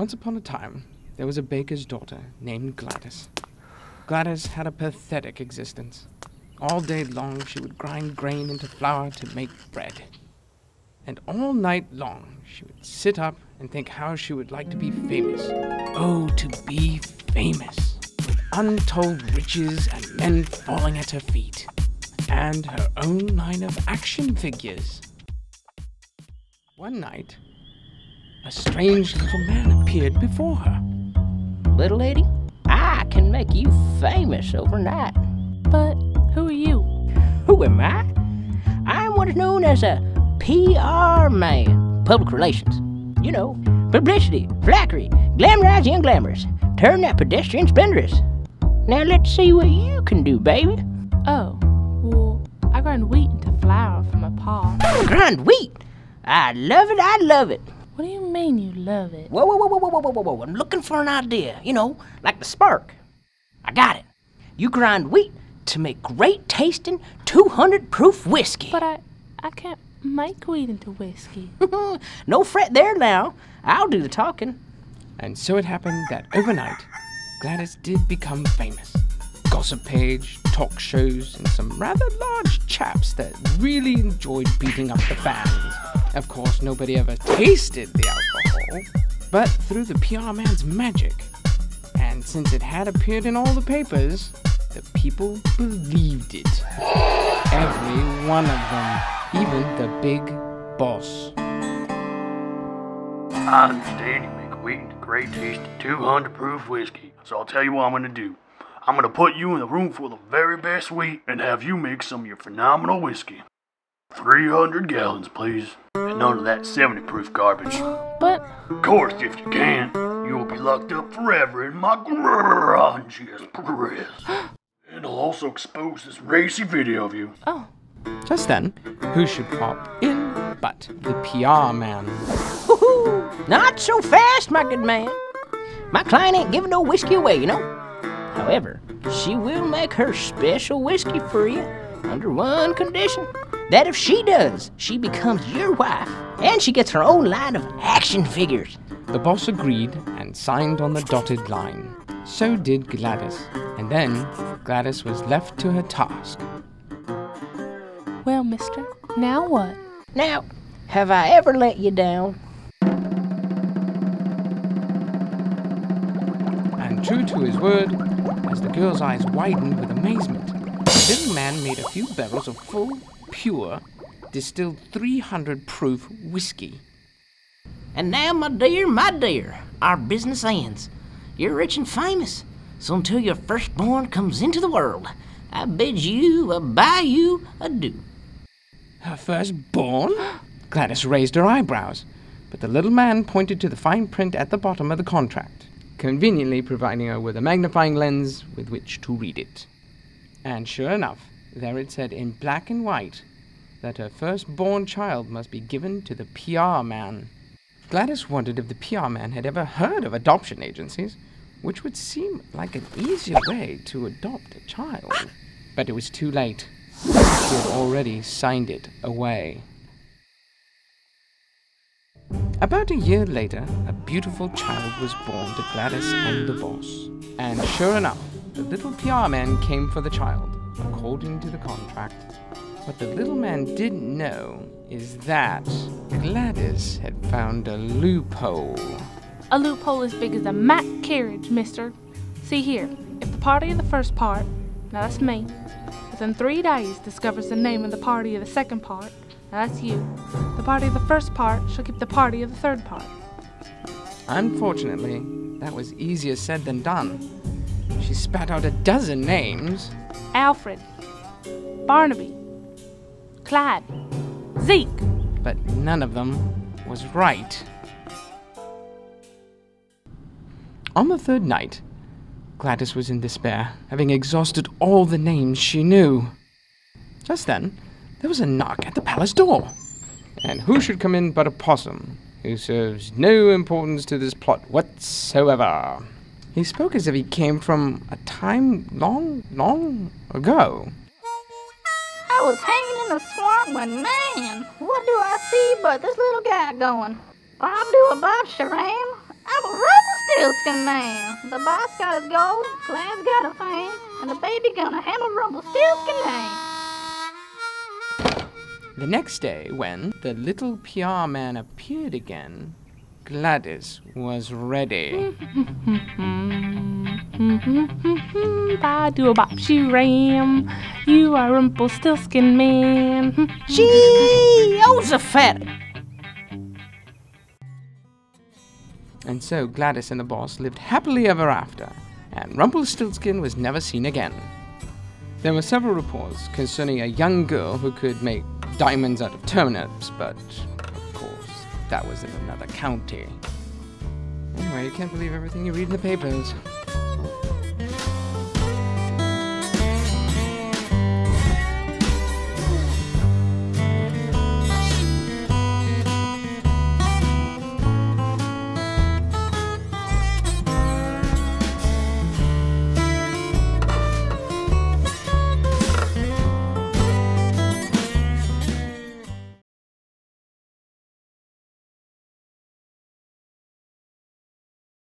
Once upon a time, there was a baker's daughter named Gladys. Gladys had a pathetic existence. All day long she would grind grain into flour to make bread. And all night long she would sit up and think how she would like to be famous. Oh, to be famous, with untold riches and men falling at her feet, and her own line of action figures. One night, a strange little man appeared before her. Little lady, I can make you famous overnight. But who are you? Who am I? I'm what is known as a PR man, public relations. You know, publicity, flackery, glamorize the unglamorous, turn that pedestrian splendorous. Now let's see what you can do, baby. Oh, well, I grind wheat into flour from a pod. Grind wheat? I love it, I love it. What do you mean you love it? Whoa. I'm looking for an idea, you know, like the spark. I got it. You grind wheat to make great tasting 200 proof whiskey. But I can't make wheat into whiskey. No fret there now. I'll do the talking. And so it happened that overnight, Gladys did become famous. Gossip page, talk shows, and some rather large chaps that really enjoyed beating up the fans. Of course, nobody ever tasted the alcohol, but through the PR man's magic. And since it had appeared in all the papers, the people believed it. Every one of them, even the big boss. I understand you make wheat into great tasting 200 proof whiskey, so I'll tell you what I'm gonna do. I'm gonna put you in a room full of the very best wheat and have you make some of your phenomenal whiskey. 300 gallons, please. And none of that 70 proof garbage. But Of course, if you can, you will be locked up forever in my grungiest press. And I'll also expose this racy video of you. oh, Just then, who should pop in but the PR man? Woohoo! Not so fast, my good man. My client ain't giving no whiskey away, you know. However, she will make her special whiskey for you under one condition. That if she does, she becomes your wife, and she gets her own line of action figures. The boss agreed and signed on the dotted line. So did Gladys. And then Gladys was left to her task. well, mister, now what? Now, have I ever let you down? And true to his word, as the girl's eyes widened with amazement, the little man made a few barrels of full, pure, distilled 300 proof whiskey. And now, my dear, our business ends. You're rich and famous, so until your firstborn comes into the world, I bid you adieu. Her firstborn? Gladys raised her eyebrows, but the little man pointed to the fine print at the bottom of the contract, conveniently providing her with a magnifying lens with which to read it. And sure enough, there it said in black and white that her firstborn child must be given to the PR man. Gladys wondered if the PR man had ever heard of adoption agencies, which would seem like an easier way to adopt a child. But it was too late. She had already signed it away. About a year later, a beautiful child was born to Gladys and the boss. And sure enough, the little PR man came for the child, according to the contract. What the little man didn't know is that Gladys had found a loophole. A loophole as big as a Mack carriage, mister. See here, if the party of the first part, now that's me, within 3 days discovers the name of the party of the second part, now that's you, the party of the first part shall keep the party of the third part. Unfortunately, that was easier said than done. She spat out a dozen names. Alfred, Barnaby, Clyde, Zeke. But none of them was right. On the third night, Gladys was in despair, having exhausted all the names she knew. Just then, there was a knock at the palace door. And who should come in but a possum, who serves no importance to this plot whatsoever. He spoke as if he came from a time long ago. I was hanging in the swamp when, man, what do I see but this little guy going, Bob do a Bob Sharam? I'm a Rumpelstiltskin man. The boss got his gold, Glad's got a thing, and the baby gonna have a Rumpelstiltskin name. The next day, when the little PR man appeared again, Gladys was ready. Ba-do-bop-shoo-ram, you are Rumpelstiltskin man. Jehoshaphat! And so Gladys and the boss lived happily ever after, and Rumpelstiltskin was never seen again. There were several reports concerning a young girl who could make diamonds out of turnips, but of course, that was in another county. Anyway, you can't believe everything you read in the papers.